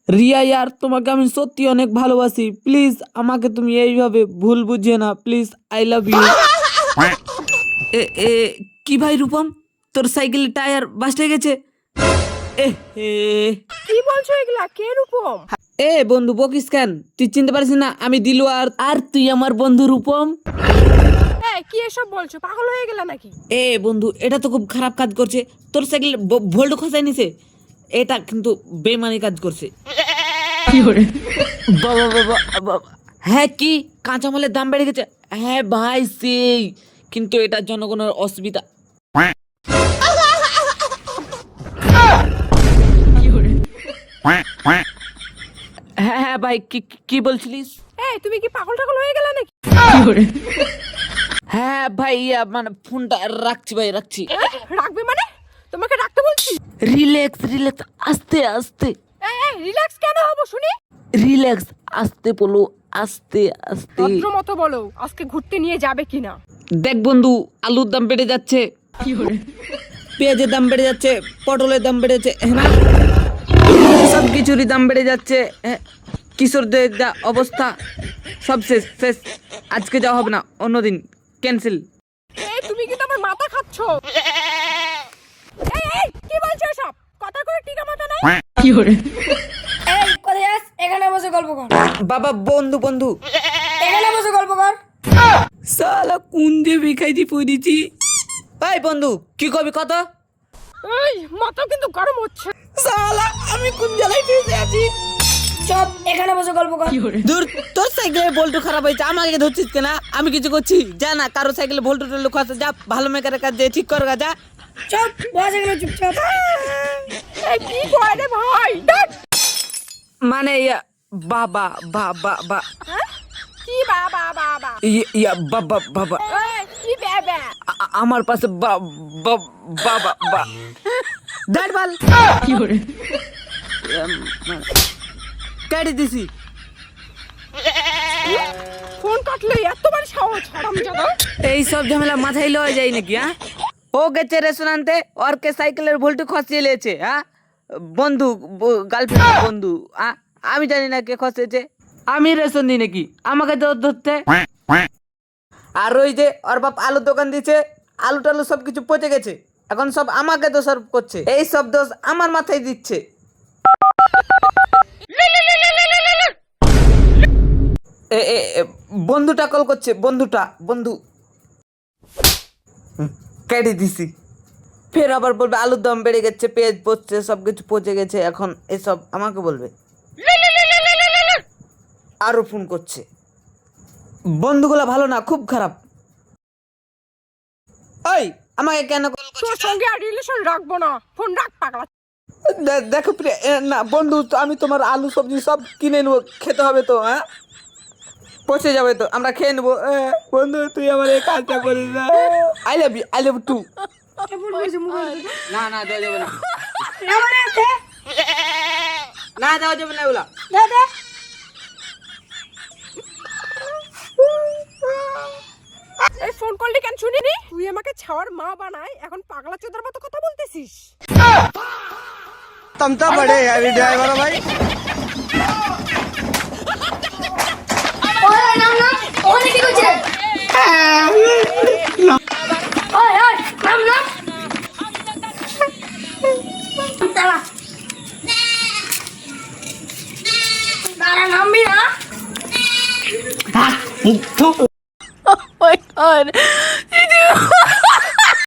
রিয়া यार তোমাকে আমি সত্যি অনেক ভালোবাসি, প্লিজ আমাকে তুমি এইভাবে ভুল বুঝিও না, প্লিজ আই লাভ ইউ। এ এ কি ভাই রূপম, তোর সাইকেলের টায়ার বাস্ট হয়ে গেছে। এ হে কি বলছো এগুলা? কে রূপম? এ বন্ধু বকিস কেন? তুই চিনতে পারিস না আমি দিলু, আর তুই আমার বন্ধু রূপম। এই কি এসব বলছো? পাগল হয়ে গেলা নাকি? এ বন্ধু এটা তো খুব খারাপ কাজ করছে, তোর সাইকেল ভোল্ট খসাই নিছে, এটা কিন্তু বেমানি কাজ করছে। বাবা বাবা বাবা, হ্যাঁ কি কাঁচামালের দাম বেড়ে গেছে? হ্যাঁ ভাই সেই, কিন্তু এটার জন্য কোনো অসুবিধা। হ্যাঁ হ্যাঁ ভাই, কি কি বলছিলিস? এই তুমি কি পাগল টাগল হয়ে গেলা নাকি? হ্যাঁ ভাই মানে ফোনটা রাখছি ভাই, রাখছি। রাখবে মানে? তোমাকে রাখতে বলছি। রিল্যাক্স রিল্যাক্স, আস্তে আস্তে। এই রিল্যাক্স কেন হবো শুনি? রিল্যাক্স, আস্তে বলো, আস্তে আস্তে। ভদ্র মতো বলো, আজকে ঘুরতে নিয়ে যাবে কিনা? দেখ বন্ধু, আলুর দাম বেড়ে যাচ্ছে, পেঁয়াজের দাম বেড়ে যাচ্ছে, পটলের দাম বেড়ে যাচ্ছে, হ্যাঁ না? সব কিছুরই দাম বেড়ে যাচ্ছে। কিশোরদের যা অবস্থা, সব শেষ শেষ। আজকে যাওয়া হবে না, অন্যদিন ক্যান্সেল। এই তুমি কি তোমার মাথা খাচ্ছো? এই কি বলছো সব? কথা করে টিকা মাথা নাই? এই কোথায় যাস? এখানে বসে গল্প কর। বাবা বন্ধু বন্ধু, এখানে বসে গল্প কর। সালা কোন দিয়ে ভিখাইছি পড়েছি। ভাই বন্ধু কি কবি কত? এই মাথা কিন্তু গরম হচ্ছে। সালা আমি কোন জায়গায় ফেসে আছি? চুপ, এখানে বসে গল্প কর। দূর, তোর সাইকেলে বল্টু খারাপ হয়েছে, আমাকে ধরছিস কেনা? আমি কিছু করছি? যা না, কারো সাইকেলে বল্টু টল্টু খাচ্ছে, যা ভালো মেকারের কাছে ঠিক কর গা, যা। চুপ, বস এখানে চুপচাপ। এই কি করে রে ভাই? ধ্যাৎ। মানে বাবা বাবা বা, হ্যাঁ? কি বাবা বাবা? বাবা বাবা, এই কি বাবা? আমার পাশে বাবা বা দাঁড় বাল কেটে দিছি। ফোন কাটলে এত বড় সাহস, হারামজাদা। এই সব ঝামেলা মাথায় লওয়া যায় নাকি? হ্যাঁ, ও গেছে রেস্টুরেন্টে, ওর কে সাইকেলের ভোল্টু খসিয়ে লিয়েছে। হ্যাঁ, বন্ধু গার্লফ্রেন্ড বন্ধু, আমি জানি না কে খসেছে, আমি রেশন দিই নাকি আমাকে ধরতে? আর ওই যে ওর বাপ আলুর দোকান দিয়েছে, আলু টালু সব কিছু পচে গেছে, এখন সব আমাকে দোষারোপ করছে, এই সব দোষ আমার মাথায় দিচ্ছে। বন্ধুটা কল করছে, বন্ধু কেটে দিছি। ফের আবার বলবে আলুর দাম বেড়ে গেছে, পেঁয়াজ পচছে, সবকিছু পচে গেছে, এখন এসব আমাকে বলবে। আরো ফোন করছে। বন্ধুগুলা ভালো না, খুব খারাপ। ওই আমাকে কেন কল তোর করছিস? সঙ্গে আর রিলেশন রাখবো না, ফোন রাখ পাগলা। দেখো না বন্ধু, আমি তোমার আলু সবজি সব কিনে নেবো, খেতে হবে তো। হ্যাঁ, পচে যাবে তো, আমরা খেয়ে নেবো। বন্ধু তুই আমার এই কাজটা করিস না। I love to. না না দেওয়া যাবে না, না দেওয়া যাবে না ওগুলা। এই ফোন করলি কেন শুনিনি? তুই আমাকে ছাওয়ার মা বানাই, এখন পাগলা চোদার মতো কথা বলতেছিস। तुम तो बड़े हैवी ड्राइवर हो भाई। ওই নাম নাম, ওখানে কি করছিস? ওই নাম নাম। দাঁড়া, দাঁড়া, নামবি না? Oh my god.